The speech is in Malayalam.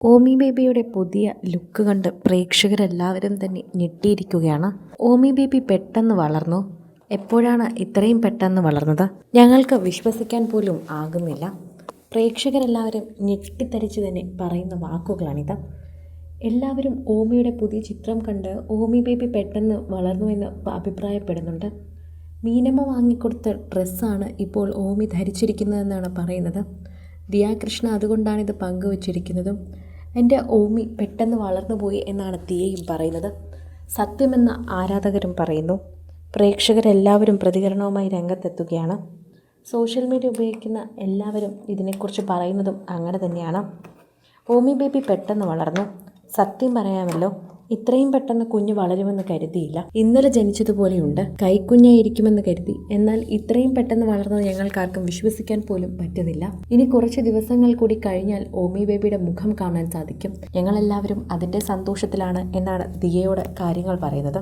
ഓമി ബേബിയുടെ പുതിയ ലുക്ക് കണ്ട് പ്രേക്ഷകരെല്ലാവരും തന്നെ ഞെട്ടിയിരിക്കുകയാണ്. ഓമി ബേബി പെട്ടെന്ന് വളർന്നു. എപ്പോഴാണ് ഇത്രയും പെട്ടെന്ന് വളർന്നത്? ഞങ്ങൾക്ക് വിശ്വസിക്കാൻ പോലും ആകുന്നില്ല. പ്രേക്ഷകരെല്ലാവരും ഞെട്ടിത്തരിച്ച് തന്നെ പറയുന്ന വാക്കുകളാണിത്. എല്ലാവരും ഓമിയുടെ പുതിയ ചിത്രം കണ്ട് ഓമി ബേബി പെട്ടെന്ന് വളർന്നുവെന്ന് അഭിപ്രായപ്പെടുന്നുണ്ട്. മീനമ്മ വാങ്ങിക്കൊടുത്ത ഡ്രസ്സാണ് ഇപ്പോൾ ഓമി ധരിച്ചിരിക്കുന്നതെന്നാണ് പറയുന്നത്. ദിയാകൃഷ്ണ അതുകൊണ്ടാണിത് പങ്കുവച്ചിരിക്കുന്നതും. എൻ്റെ ഓമി പെട്ടെന്ന് വളർന്നുപോയി എന്നാണ് ദിയയും പറയുന്നത്. സത്യമെന്ന ആരാധകരും പറയുന്നു. പ്രേക്ഷകരെല്ലാവരും പ്രതികരണവുമായി രംഗത്തെത്തുകയാണ്. സോഷ്യൽ മീഡിയ ഉപയോഗിക്കുന്ന എല്ലാവരും ഇതിനെക്കുറിച്ച് പറയുന്നതും അങ്ങനെ തന്നെയാണ്. ഓമി ബേബി പെട്ടെന്ന് വളർന്നു. സത്യം പറയാമല്ലോ, ഇത്രയും പെട്ടെന്ന് കുഞ്ഞ് വളരുമെന്ന് കരുതിയില്ല. ഇന്നലെ ജനിച്ചതുപോലെയുണ്ട്. കൈക്കുഞ്ഞായിരിക്കുമെന്ന് കരുതി. എന്നാൽ ഇത്രയും പെട്ടെന്ന് വളർന്നത് ഞങ്ങൾക്കാർക്കും വിശ്വസിക്കാൻ പോലും പറ്റുന്നില്ല. ഇനി കുറച്ച് ദിവസങ്ങൾ കൂടി കഴിഞ്ഞാൽ ഓമി ബേബിയുടെ മുഖം കാണാൻ സാധിക്കും. ഞങ്ങളെല്ലാവരും അതിൻ്റെ സന്തോഷത്തിലാണ് എന്നാണ് ദിയയോട് കാര്യങ്ങൾ പറയുന്നത്.